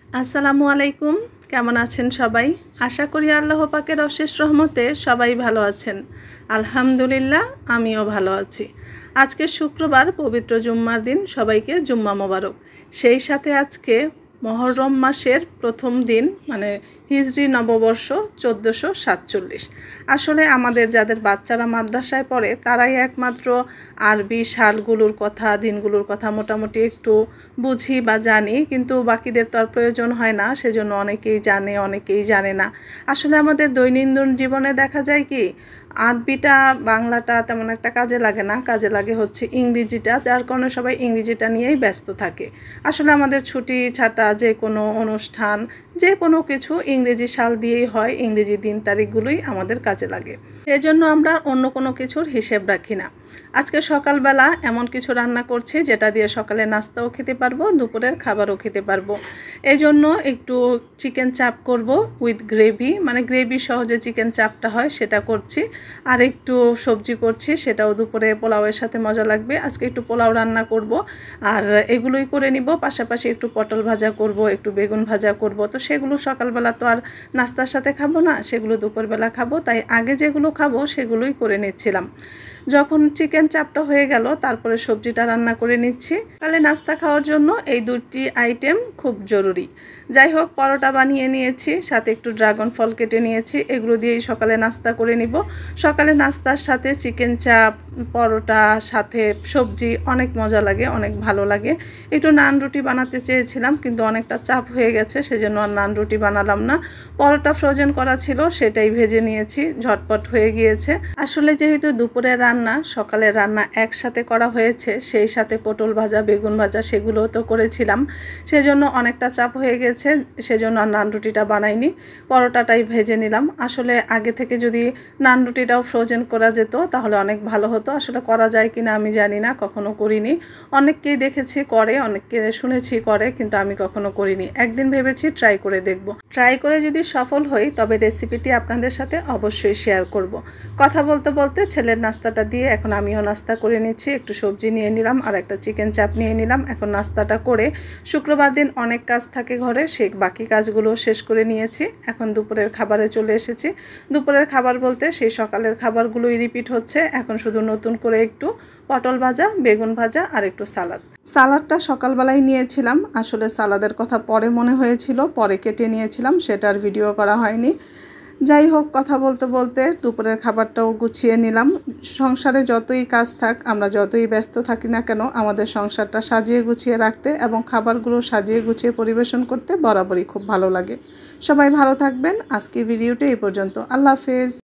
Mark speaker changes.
Speaker 1: আসসালামু আলাইকুম। কেমন আছেন সবাই? আশা করি আল্লাহ পাকের অশেষ রহমতে সবাই ভালো আছেন। আলহামদুলিল্লাহ, আমিও ভালো আছি। আজকে শুক্রবার, পবিত্র জুম্মার দিন। সবাইকে জুম্মা মোবারক। সেই সাথে আজকে মহররম মাসের প্রথম দিন, মানে হিজরি নববর্ষ 1447। আসলে আমাদের যাদের বাচ্চারা মাদ্রাসায় পড়ে তারাই একমাত্র আরবি সালগুলোর কথা, দিনগুলোর কথা মোটামুটি একটু বুঝি বা জানি, কিন্তু বাকিদের তো আর প্রয়োজন হয় না। সেজন্য অনেকেই জানে, অনেকেই জানে না। আসলে আমাদের দৈনন্দিন জীবনে দেখা যায় কি, আরবিটা বাংলাটা তেমন একটা কাজে লাগে না, কাজে লাগে হচ্ছে ইংরেজিটা, যার কারণে সবাই ইংরেজিটা নিয়েই ব্যস্ত থাকে। আসলে আমাদের ছুটি ছাটা যে কোনো অনুষ্ঠান, যে কোনো কিছু ইংরেজি সাল দিয়েই হয়, ইংরেজি দিন তারিখগুলোই আমাদের কাজে লাগে। এজন্য আমরা অন্য কোনো কিছুর হিসেব রাখি না। আজকে সকালবেলা এমন কিছু রান্না করছি যেটা দিয়ে সকালে নাস্তাও খেতে পারবো, দুপুরের খাবারও খেতে পারবো। এই জন্য একটু চিকেন চাপ করব উইথ গ্রেভি, মানে গ্রেভি সহ যে চিকেন চাপটা হয় সেটা করছি। আর একটু সবজি করছি, সেটাও দুপুরে পোলাওয়ের সাথে মজা লাগবে। আজকে একটু পোলাও রান্না করব, আর এগুলোই করে নিব। পাশাপাশি একটু পটল ভাজা করব, একটু বেগুন ভাজা করব। তো সেগুলো সকালবেলা তো আর নাস্তার সাথে খাবো না, সেগুলো দুপুরবেলা খাবো। তাই আগে যেগুলো খাবো সেগুলোই করে নিচ্ছিলাম। যখন চিকেন চাপটা হয়ে গেল, তারপরে সবজিটা রান্না করে নিচ্ছি। তাহলে নাস্তা খাওয়ার জন্য এই দুটি আইটেম খুব জরুরি। যাই হোক, পরোটা বানিয়ে নিয়েছি, সাথে একটু ড্রাগন ফল কেটে নিয়েছি। এগুলো দিয়েই সকালে নাস্তা করে নিব। সকালে নাস্তার সাথে চিকেন চাপ, পরোটা, সাথে সবজি অনেক মজা লাগে, অনেক ভালো লাগে। একটু নান রুটি বানাতে চেয়েছিলাম, কিন্তু অনেকটা চাপ হয়ে গেছে, সেজন্য আর নান রুটি বানালাম না। পরোটা ফ্রোজেন করা ছিল, সেটাই ভেজে নিয়েছি, ঝটপট হয়ে গিয়েছে। আসলে যেহেতু দুপুরের রান্না সকালের রান্না একসাথে করা হয়েছে, সেই সাথে পটল ভাজা, বেগুন ভাজা সেগুলোও তো করেছিলাম, সেজন্য অনেকটা চাপ হয়ে গেছে। সেজন্য আর নান রুটিটা বানাইনি, পরোটাটাই ভেজে নিলাম। আসলে আগে থেকে যদি নান রুটিটাও ফ্রোজেন করা যেত তাহলে অনেক ভালো হতো। আসলে করা যায় কিনা আমি জানি না, কখনো করিনি। অনেককেই দেখেছি করে, অনেককে শুনেছি করে, কিন্তু আমি কখনো করিনি। একদিন ভেবেছি ট্রাই করে দেখব। ট্রাই করে যদি সফল হই তবে রেসিপিটি আপনাদের সাথে অবশ্যই শেয়ার করব। কথা বলতে বলতে ছেলের নাস্তাটা দিয়ে এখন আমিও নাস্তা করে নিচ্ছি। একটু সবজি নিয়ে নিলাম আর একটা চিকেন চাপ নিয়ে নিলাম। এখন নাস্তাটা করে, শুক্রবার দিন অনেক কাজ থাকে ঘরে, সেই বাকি কাজগুলো শেষ করে নিয়েছি। এখন দুপুরের খাবারে চলে এসেছি। দুপুরের খাবার বলতে সেই সকালের খাবারগুলোই রিপিট হচ্ছে। এখন শুধু নতুন করে একটু পটল ভাজা, বেগুন ভাজা আর একটু সালাদ। সালাদটা সকালবেলায় নিয়েছিলাম, আসলে সালাদের কথা পরে মনে হয়েছিল, পরে কেটে নিয়েছিলাম, সেটার ভিডিও করা হয়নি। যাই হোক, কথা বলতে বলতে দুপুরের খাবারটাও গুছিয়ে নিলাম। সংসারে যতই কাজ থাক, আমরা যতই ব্যস্ত থাকি না কেন, আমাদের সংসারটা সাজিয়ে গুছিয়ে রাখতে এবং খাবারগুলো সাজিয়ে গুছিয়ে পরিবেশন করতে বরাবরই খুব ভালো লাগে। সবাই ভালো থাকবেন। আজকের ভিডিওটা এই পর্যন্ত। আল্লাহ হাফেজ।